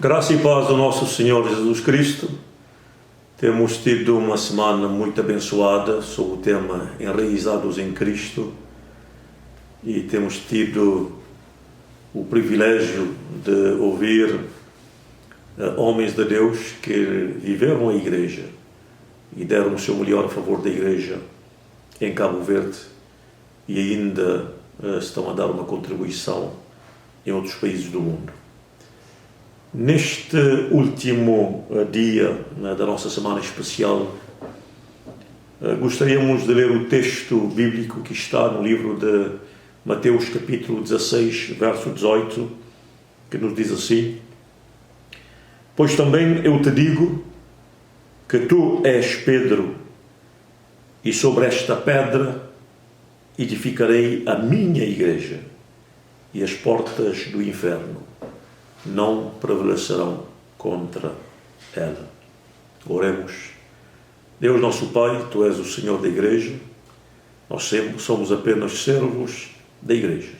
Graça e paz do nosso Senhor Jesus Cristo. Temos tido uma semana muito abençoada sobre o tema Enraizados em Cristo e temos tido o privilégio de ouvir homens de Deus que viveram a igreja e deram o seu melhor a favor da igreja em Cabo Verde e ainda estão a dar uma contribuição em outros países do mundo. Neste último dia da nossa semana especial, gostaríamos de ler o texto bíblico que está no livro de Mateus capítulo 16, verso 18, que nos diz assim: Pois também eu te digo que tu és Pedro, e sobre esta pedra edificarei a minha igreja, e as portas do inferno não prevalecerão contra ela. Oremos. Deus nosso Pai, Tu és o Senhor da igreja, nós somos apenas servos da igreja.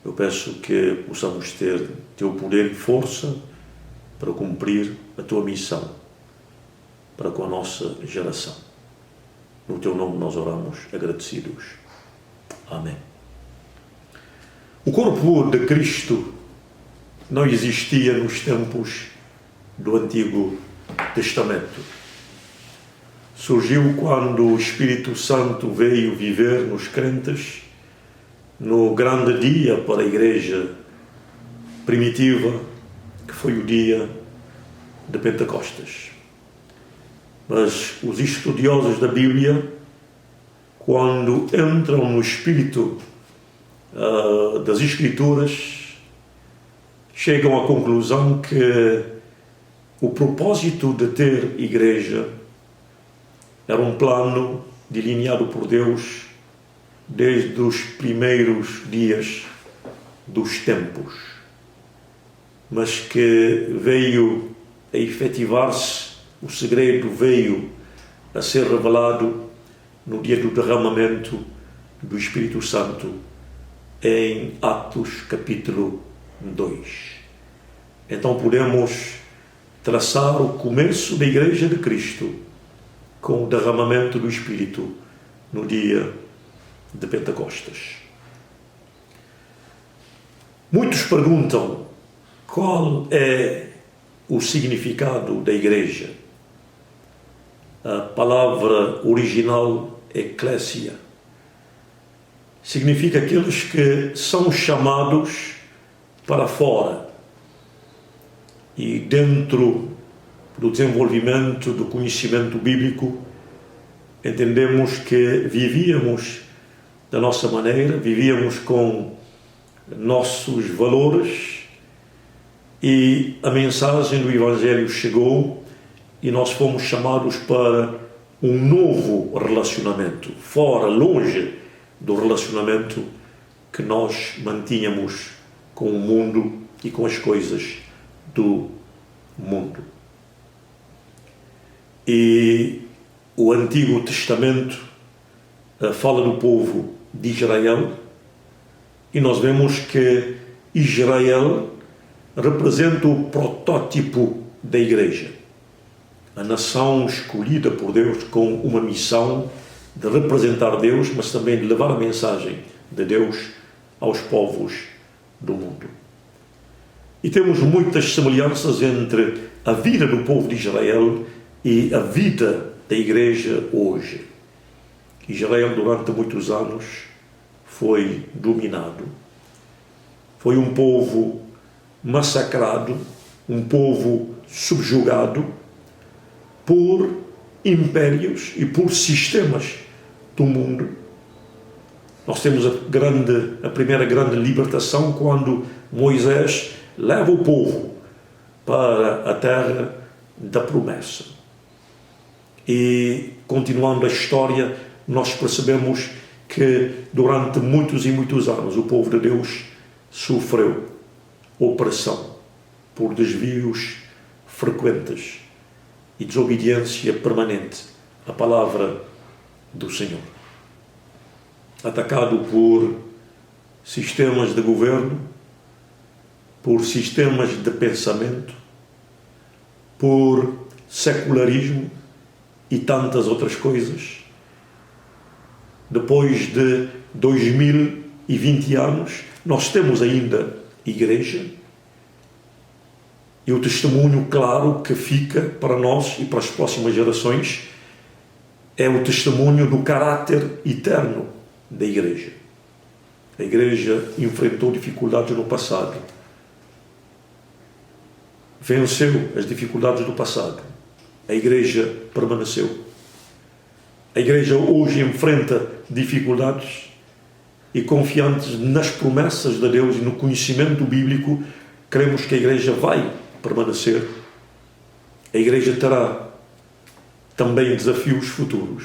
Eu peço que possamos ter Teu poder e força para cumprir a Tua missão para com a nossa geração. No Teu nome nós oramos agradecidos. Amém. O corpo de Cristo não existia nos tempos do Antigo Testamento. Surgiu quando o Espírito Santo veio viver nos crentes no grande dia para a igreja primitiva, que foi o dia de Pentecostes. Mas os estudiosos da Bíblia, quando entram no espírito das Escrituras, chegam à conclusão que o propósito de ter igreja era um plano delineado por Deus desde os primeiros dias dos tempos, mas que veio a efetivar-se, o segredo veio a ser revelado no dia do derramamento do Espírito Santo em Atos capítulo 2. Então podemos traçar o começo da Igreja de Cristo com o derramamento do Espírito no dia de Pentecostes. Muitos perguntam qual é o significado da Igreja. A palavra original, eclésia, significa aqueles que são chamados para fora. E dentro do desenvolvimento do conhecimento bíblico, entendemos que vivíamos da nossa maneira, vivíamos com nossos valores e a mensagem do Evangelho chegou e nós fomos chamados para um novo relacionamento, fora, longe do relacionamento que nós mantínhamos com o mundo e com as coisas do mundo. E o Antigo Testamento fala do povo de Israel e nós vemos que Israel representa o protótipo da igreja, a nação escolhida por Deus com uma missão de representar Deus, mas também de levar a mensagem de Deus aos povos do mundo. E temos muitas semelhanças entre a vida do povo de Israel e a vida da igreja hoje. Israel, durante muitos anos, foi dominado. Foi um povo massacrado, um povo subjugado por impérios e por sistemas do mundo. Nós temos a primeira grande libertação quando Moisés leva o povo para a terra da promessa. E, continuando a história, nós percebemos que durante muitos e muitos anos o povo de Deus sofreu opressão por desvios frequentes e desobediência permanente à palavra do Senhor. Atacado por sistemas de governo por sistemas de pensamento, por secularismo e tantas outras coisas. Depois de 2020 anos, nós temos ainda igreja, e o testemunho claro que fica para nós e para as próximas gerações é o testemunho do caráter eterno da igreja. A igreja enfrentou dificuldades no passado, venceu as dificuldades do passado. A igreja permaneceu. A igreja hoje enfrenta dificuldades e, confiantes nas promessas de Deus e no conhecimento bíblico, cremos que a igreja vai permanecer. A igreja terá também desafios futuros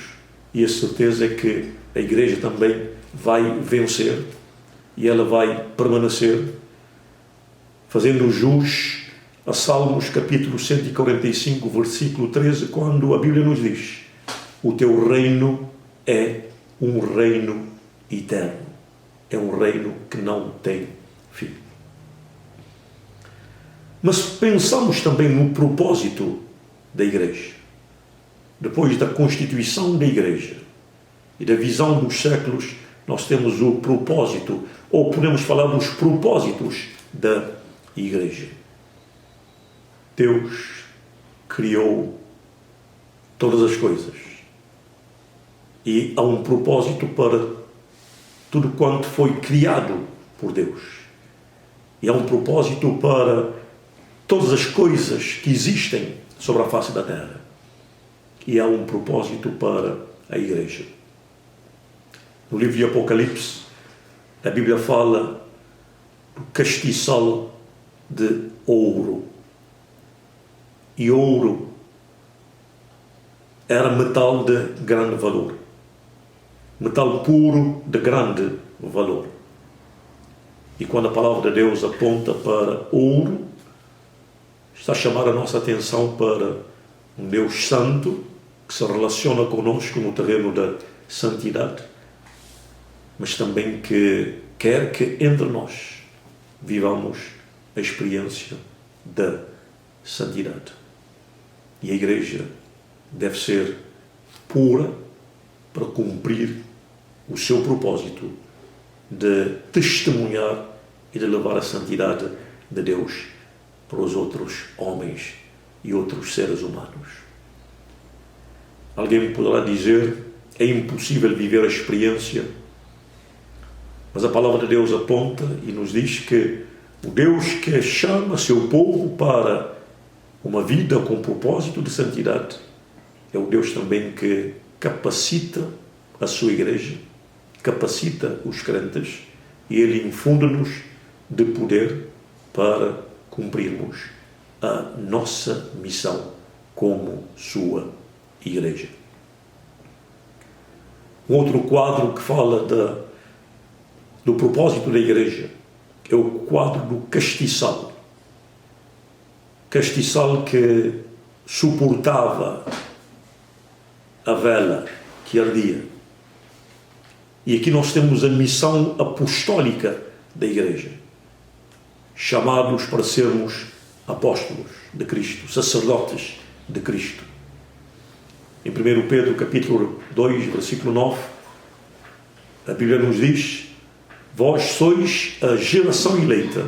e a certeza é que a igreja também vai vencer e ela vai permanecer, fazendo jus a Salmos capítulo 145, versículo 13, quando a Bíblia nos diz: o teu reino é um reino eterno, é um reino que não tem fim. Mas pensamos também no propósito da igreja. Depois da constituição da igreja e da visão dos séculos, nós temos o propósito, ou podemos falar dos propósitos da igreja. Deus criou todas as coisas e há um propósito para tudo quanto foi criado por Deus. E há um propósito para todas as coisas que existem sobre a face da terra. E há um propósito para a igreja. No livro de Apocalipse, a Bíblia fala do castiçal de ouro. E ouro era metal de grande valor. Metal puro de grande valor. E quando a palavra de Deus aponta para ouro, está a chamar a nossa atenção para um Deus santo que se relaciona conosco no terreno da santidade, mas também que quer que entre nós vivamos a experiência da santidade. E a igreja deve ser pura para cumprir o seu propósito de testemunhar e de levar a santidade de Deus para os outros homens e outros seres humanos. Alguém poderá dizer: é impossível viver a experiência, mas a palavra de Deus aponta e nos diz que o Deus que chama seu povo para uma vida com propósito de santidade é o Deus também que capacita a sua igreja, capacita os crentes, e Ele infunde-nos de poder para cumprirmos a nossa missão como sua igreja. Um outro quadro que fala do propósito da igreja é o quadro do castiçal. Castiçal que suportava a vela que ardia. E aqui nós temos a missão apostólica da igreja, chamados para sermos apóstolos de Cristo, sacerdotes de Cristo. Em 1 Pedro capítulo 2, versículo 9, a Bíblia nos diz: vós sois a geração eleita,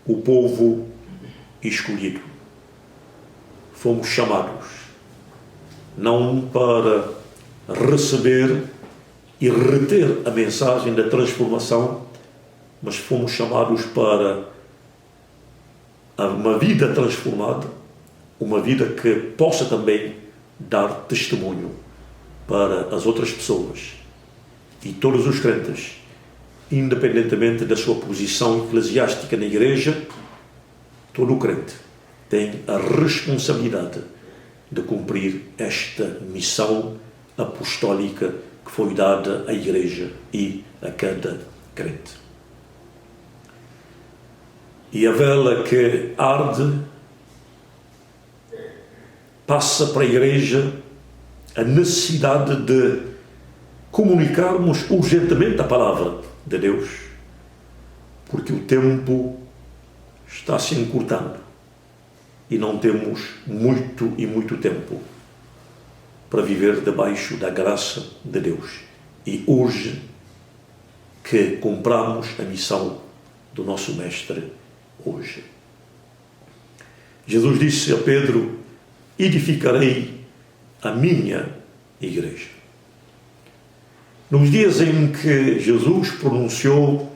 o povo escolhido. Fomos chamados não para receber e reter a mensagem da transformação, mas fomos chamados para uma vida transformada, uma vida que possa também dar testemunho para as outras pessoas e todos os crentes, independentemente da sua posição eclesiástica na igreja. Todo crente tem a responsabilidade de cumprir esta missão apostólica que foi dada à igreja e a cada crente. E a vela que arde passa para a igreja a necessidade de comunicarmos urgentemente a palavra de Deus, porque o tempo está se encurtando e não temos muito tempo para viver debaixo da graça de Deus. E hoje que compramos a missão do nosso Mestre hoje. Jesus disse a Pedro: edificarei a minha igreja. Nos dias em que Jesus pronunciou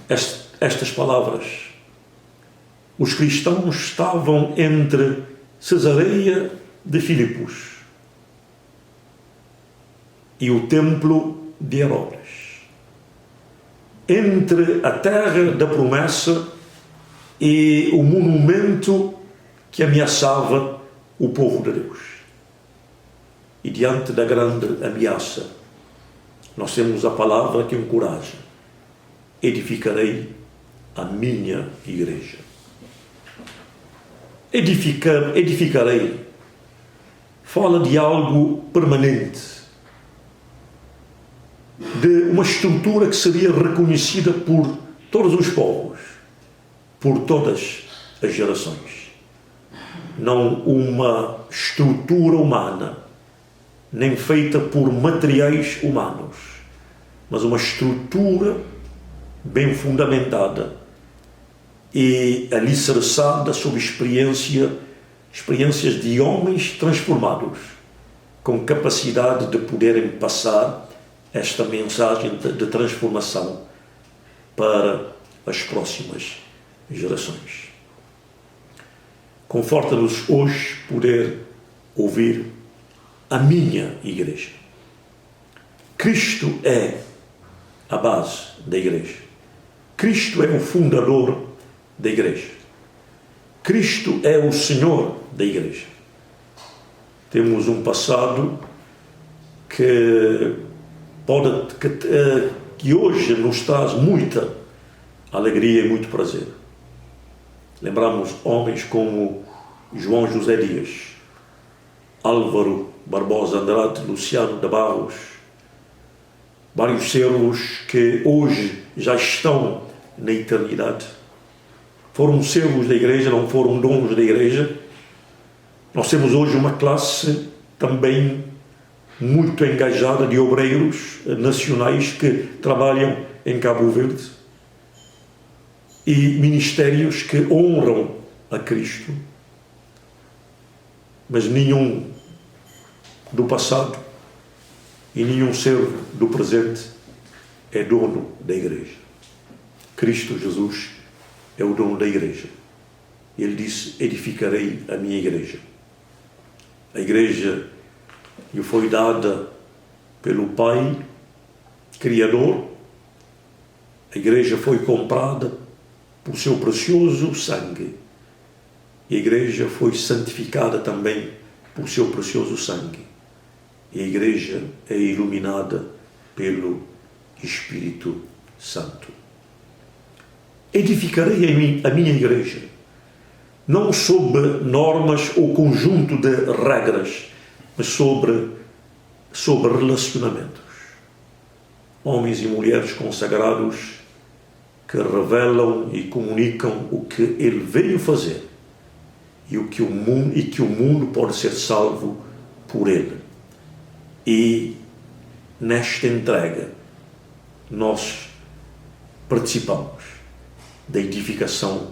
estas palavras, os cristãos estavam entre Cesareia de Filipos e o templo de Herodes, entre a terra da promessa e o monumento que ameaçava o povo de Deus. E diante da grande ameaça, nós temos a palavra que encoraja: edificarei a minha igreja. Edificarei fala de algo permanente, de uma estrutura que seria reconhecida por todos os povos, por todas as gerações. Não uma estrutura humana, nem feita por materiais humanos, mas uma estrutura bem fundamentada e alicerçada sobre experiências de homens transformados, com capacidade de poderem passar esta mensagem de transformação para as próximas gerações. Conforta-nos hoje poder ouvir a minha igreja. Cristo é a base da igreja. Cristo é o fundador da igreja. Cristo é o Senhor da igreja. Temos um passado que hoje nos traz muita alegria e muito prazer. Lembramos homens como João José Dias, Álvaro Barbosa Andrade, Luciano de Barros, vários servos que hoje já estão na eternidade. Foram servos da igreja, não foram donos da igreja. Nós temos hoje uma classe também muito engajada de obreiros nacionais que trabalham em Cabo Verde e ministérios que honram a Cristo, mas nenhum do passado e nenhum servo do presente é dono da igreja. Cristo Jesus é o dono da igreja. Ele disse: edificarei a minha igreja. A igreja lhe foi dada pelo Pai Criador. A igreja foi comprada por seu precioso sangue. E a igreja foi santificada também por seu precioso sangue. E a igreja é iluminada pelo Espírito Santo. Edificarei a minha igreja, não sob normas ou conjunto de regras, mas sobre relacionamentos. Homens e mulheres consagrados que revelam e comunicam o que Ele veio fazer e que o mundo pode ser salvo por Ele. E nesta entrega nós participamos da edificação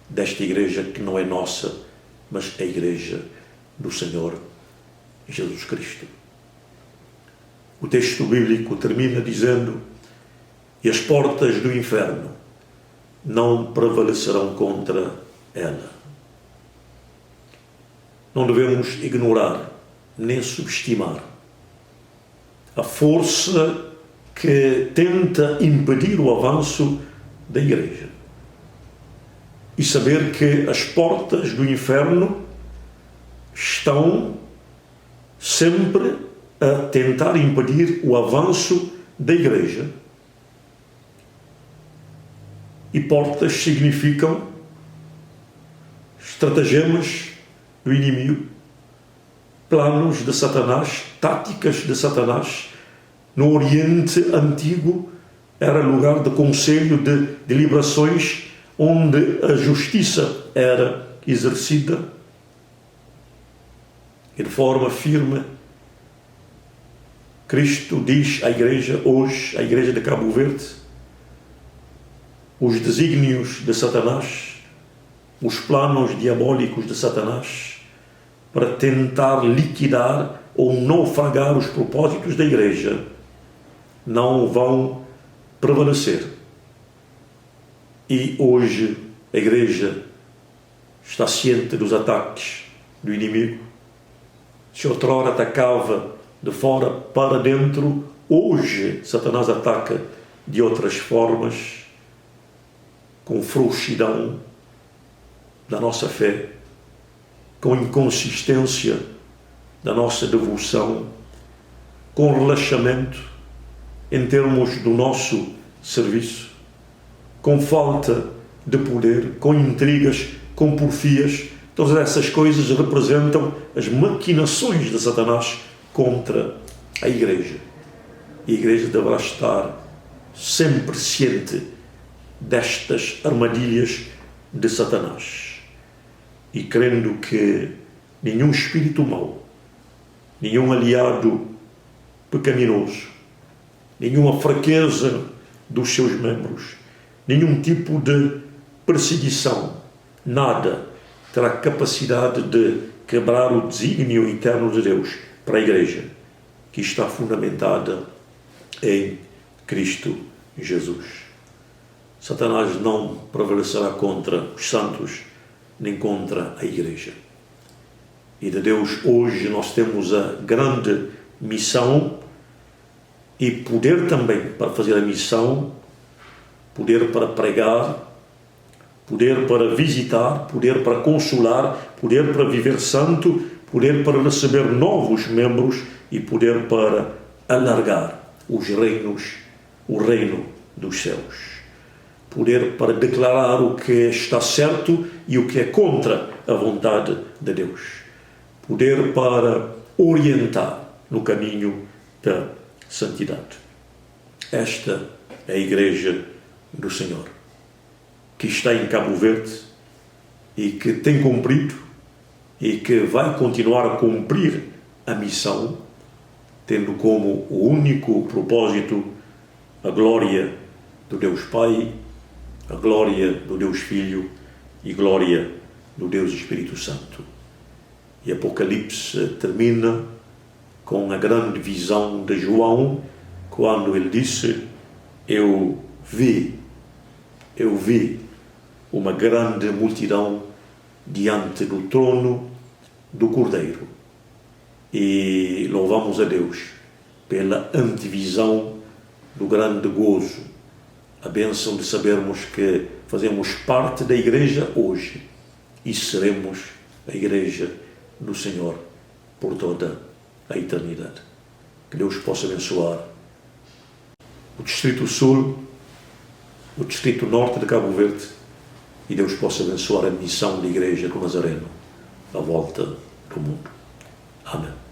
desta igreja que não é nossa, mas é a igreja do Senhor Jesus Cristo. O texto bíblico termina dizendo: e as portas do inferno não prevalecerão contra ela. Não devemos ignorar nem subestimar a força que tenta impedir o avanço da igreja. E saber que as portas do inferno estão sempre a tentar impedir o avanço da igreja. E portas significam estratagemas do inimigo, planos de Satanás, táticas de Satanás. No Oriente Antigo era lugar de conselho, de deliberações onde a justiça era exercida, e de forma firme, Cristo diz à igreja hoje, à igreja de Cabo Verde, os desígnios de Satanás, os planos diabólicos de Satanás, para tentar liquidar ou naufragar os propósitos da igreja, não vão prevalecer. E hoje a igreja está ciente dos ataques do inimigo. Se outrora atacava de fora para dentro, hoje Satanás ataca de outras formas, com frouxidão da nossa fé, com inconsistência da nossa devoção, com relaxamento em termos do nosso serviço, com falta de poder, com intrigas, com porfias. Todas essas coisas representam as maquinações de Satanás contra a igreja. E a igreja deverá estar sempre ciente destas armadilhas de Satanás e crendo que nenhum espírito mau, nenhum aliado pecaminoso, nenhuma fraqueza dos seus membros, nenhum tipo de perseguição, nada terá capacidade de quebrar o desígnio eterno de Deus para a igreja, que está fundamentada em Cristo Jesus. Satanás não prevalecerá contra os santos, nem contra a igreja. E de Deus hoje nós temos a grande missão e poder também para fazer a missão, poder para pregar, poder para visitar, poder para consolar, poder para viver santo, poder para receber novos membros e poder para alargar os reinos, o reino dos céus. Poder para declarar o que está certo e o que é contra a vontade de Deus. Poder para orientar no caminho da santidade. Esta é a igreja do Senhor, que está em Cabo Verde e que tem cumprido e que vai continuar a cumprir a missão, tendo como o único propósito a glória do Deus Pai, a glória do Deus Filho e glória do Deus Espírito Santo. E Apocalipse termina com a grande visão de João, quando ele disse: eu vi uma grande multidão diante do trono do Cordeiro. E louvamos a Deus pela antevisão do grande gozo, a bênção de sabermos que fazemos parte da igreja hoje e seremos a igreja do Senhor por toda a eternidade. Que Deus possa abençoar o Distrito Sul, o Distrito Norte de Cabo Verde, e Deus possa abençoar a missão da Igreja do Nazareno à volta do mundo. Amém.